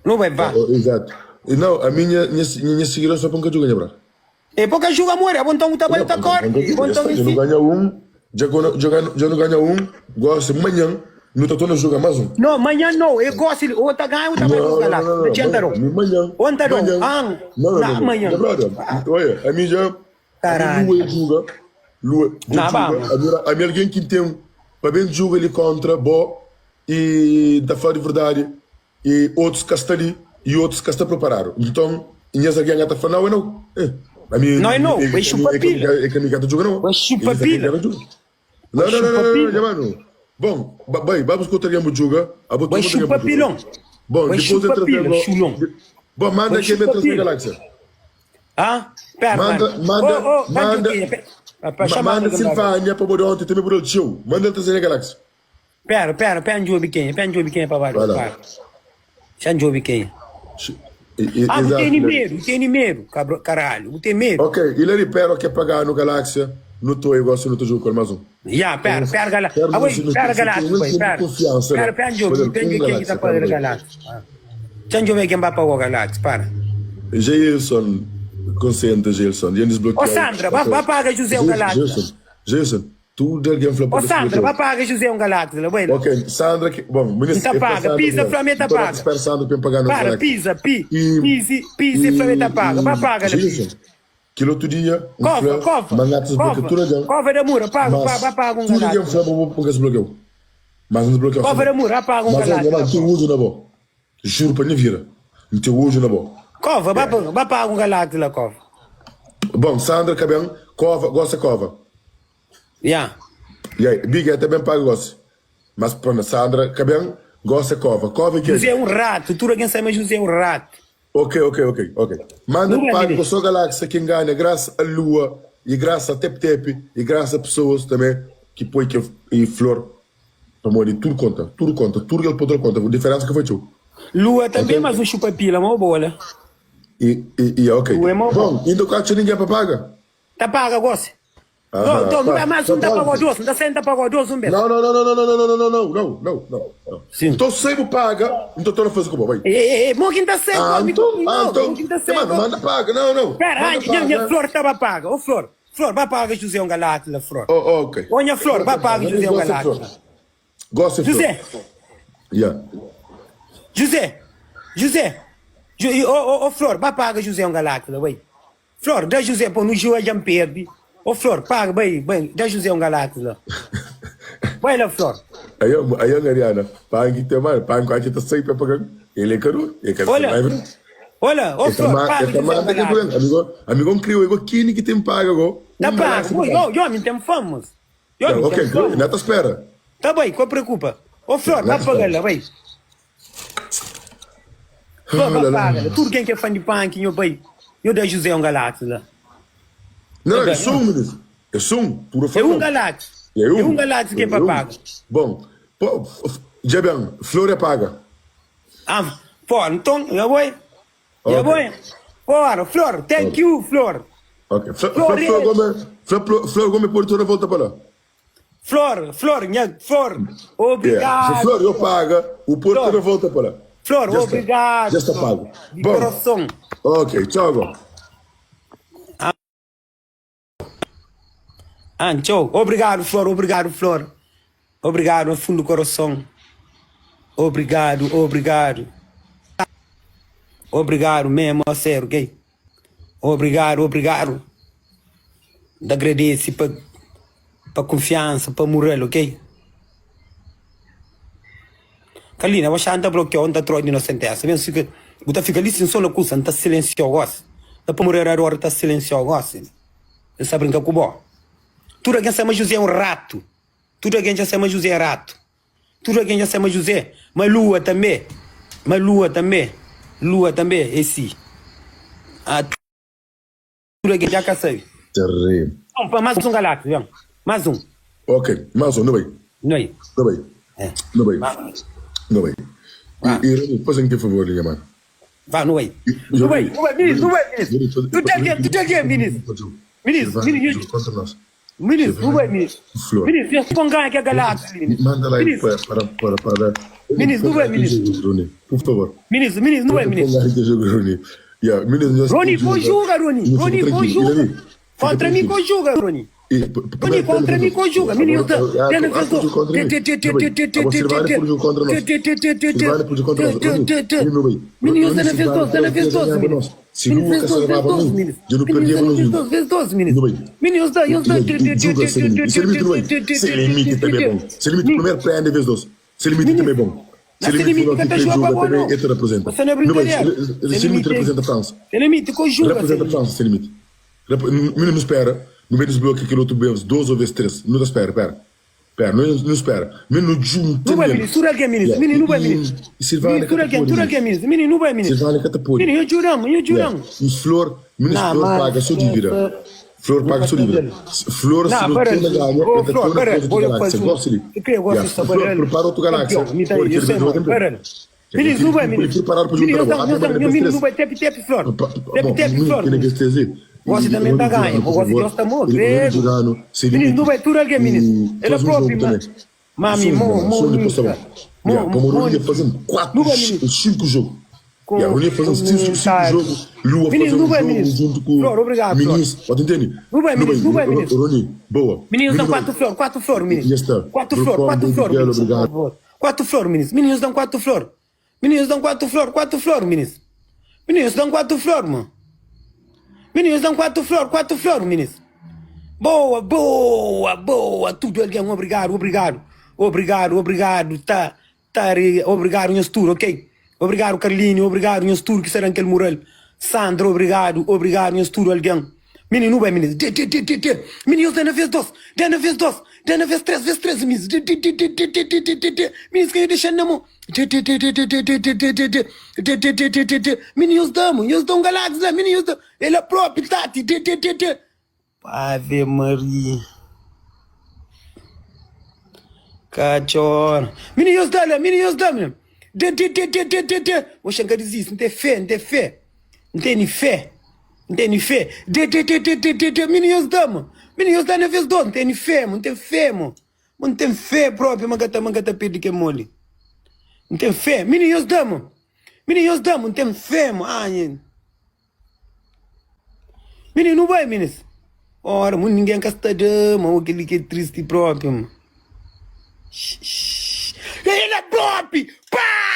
Não vai vá. Exato. E não, a minha seguidora só para um cachorro, bro. É porque joga amor, é bom então o trabalho tá cor. Já não ganha já não ganha gosto amanhã, não está todo jogar mais um. Não, amanhã não, eu gosto de outra ganha, outra vai jogar lá. Não adianta não. Amanhã. Ontem não, não, amanhã. Olha, a minha já, caralho. Lua, a minha alguém que tem, para bem joga ele contra, bom, e da falar de verdade, e outros que estão ali, e outros que estão preparados. Então, e essa ganha está falando, não, não, vai chupar pila. É que a minha gata joga não. Vai chupar pila. Não, mano. Bom, vamos com o Tariambo joga. Vai chupar pilão. Bom, vai depois chupar pila, chulão. Bom, manda aqui dentro da galáxia. Ah? Pera, manda Silvânia para o ontem, também por o show. Manda dentro da galáxia. Pera, um jogo pequeno para vários. Já um jogo pequeno. Tem medo, caralho, tem medo. Ok, ele repara que é pagar no Galáxia, no teu negócio, no teu jogo, com mais um. Já, pera, Galáxia. Pera, jogo, tem que tá para Galáxia. Tem jogo que vai para o Galáxia, para. Gilson, consciente, Gilson, já desbloqueou. Ô, Sandra, vai pagar José o Galáxia. Gilson, tudo alguém falou para você. Ô, Sandra, vai pagar José o Galáxia, bueno. Ok, Sandra, bom, ministro. Paga, pisa, Flamengo paga. Pensando para pagar no Galáxia. Para, pisa, Flamengo paga. Vai pagar, Gilson. Que outro dia, cova da mura, paga um Galáxia. Tudo que eu falei para desbloqueou. Mas não desbloqueou. Cova da mura, paga um Galáxia. Mas não uso na boa. Juro para minha vida. Não te uso na boa. Cova, vai pagar um Galáxia lá, Cova. Bom, Sandra, cabelo, Cova, gosta Cova. Yeah. E aí, Big também paga gosta. Mas para Sandra, cabelo, gosta Cova. Cova que José é um rato, tudo quem sabe José é um rato. Ok. Manda paga para a sua galáxia quem ganha, graças à Lua, e graças a Tep, e graças a pessoas também que põe que e flor. Para morrer, tudo conta, tudo ele pode conta. A diferença que foi tu. Lua também, mas um chupa-pila, uma bola. Ok. Bom, indo com a ninguém para pagar. Tá paga, gosta. Não é mais um da pagodoso, não está sendo da pagodoso, um belo. Não. Então sempre paga, então estou a fazer como, vai. Quem está sendo, manda paga, não. Pera, minha Flor estava paga, ô Flor, vai pagar José um Galáxia, Flor. Ok. Olha Flor, vai pagar José um Galáxia. Gosta de José. José. Ô Flor, vai pagar José um Galáxia, vai. Flor, dá José para no joelho já perde. Ô Flor, paga, bem, dá José um Galáxia. Vai lá, Flor. Aí, Mariana, paga que tem mais, paga que está sempre pagando. Ele é caro, olha, ô Flor, paga José um Galáxia. Amigo, criou, igual que tem paga, go. Tá paga, eu me tem fomos. Ok, não te espera. Tá bem, qual preocupa? Ô Flor, vai pagar lá, vai. Flor, vai pagar, tudo quem é fã de punk, eu dá José um Galáxia lá. Não, é só ministro. É só por favor. É um Galáxia. É um Galáxia que é para pagar. Bom, já bem, Flor é paga. Então, eu vou. Flor, thank you, Flor. Ok, Flor, como pode toda volta para lá? Flor, obrigado. Se Flor eu paga, o porto toda volta para lá. Flor, obrigado. Já está pago. Bom. Ok, tchau. Tchau. Obrigado, Flor. Obrigado, no fundo do coração. Obrigado. Obrigado mesmo, a sério, ok? Obrigado. Agradeço para confiança, para moral, ok? Kalina, eu acho que bloqueou, não está de inocente. Você fica ali sem som na cursa, não está silencioso. Dá para morrer agora, está silencioso. Você brinca com o bom. Tudo alguém chama José é um rato. Tudo alguém já chama José é rato. Tudo alguém já chama José. Mas Lua também, esse. Tudo alguém já sabe. Terrível. Vamos, mais um Galáxia, vamos. Mais um. Ok, mais um, não vai. Não vai. E fazem que favor, minha mãe. Vá, não vai. Não vai, ministro. Tu tem que, ministro. Ministro, não vai, ministro. Flor. Ministro, esse pongão aqui é galáxia, ministro. Manda lá Ministro. para. Ministro, não vai, ministro. Por favor. Ministro, não vai, ministro. Rony, conjuga, Rony. Rony, conjuga. Contra mim, conjuga, Rony. Rony, contra mim, conjuga. Menino, Se limite também é bom. Se limite não fica joga também é te representa. Você não é brincadeira. Se limite representa a França. Se limite, conjuga. Representa a França, se limite. Não espera. No meio dos blocos que outro bem 2 ou 3. Não espera, pera. Não espera. Menino junto. Não vai, ministro. Sura que é ministro. Menino, não vai, ministro. Silvana Sura que é ministro. Menino, não vai, ministro. Silvana Catapulho. Menino, eu juramos. Os Flor, ministro Flor paga sua dívida. Flor paga sua dívida. Flor se não tem ganha, Flor, prepara outro galáxia. Ministro, não vai, ministro. Menino, não vai, tep, Flor. Tep, Flor. Você também está ganhando, você gosta muito. Menino, não vai, tudo alguém, ministro. Ele é próprio, mami, Como eu fazendo 5 jogos. Eu ia fazendo 5 jogos. Lua fazendo jogo junto com obrigado, meninos. Pode entender? Não vai, ministro. Rony, boa. Meninos dão 4 flores, ministro. 4 flores, obrigado. 4 flores, ministro. Meninos dão 4 flores. Meninos dão 4 flores, ministro. Meninos dão 4 flores, mano. Meninos dão 4 flores, ministro. Boa. Tudo alguém, obrigado. Obrigado, Nhastur, ok? Obrigado, Carlinho. Obrigado, Nhastur, que será aquele Morel. Sandro, obrigado, Nhastur, alguém. Menino, não vai, menino. Meninos, dá na vez 2. Dá na vez 3, meninos. Meninos, que eu deixei na mão. Meninos, dão galáxia, meninos, dão. Ele é próprio, Tati. Ave Maria. Cachorro. Meninos, dá. Vou chegar a dizer isso. Não tem fé. Não tem fé. Meninos, dá na vez 2. Não tem fé, mano. Não tem fé próprio, mangata pede que é mole. Não tem fé. Meninos, damos, não tem fé, mano. Menino, não vai, meninos. Ora, ninguém está dando, aquele que é triste próprio, mano. Ele é próprio! Pá!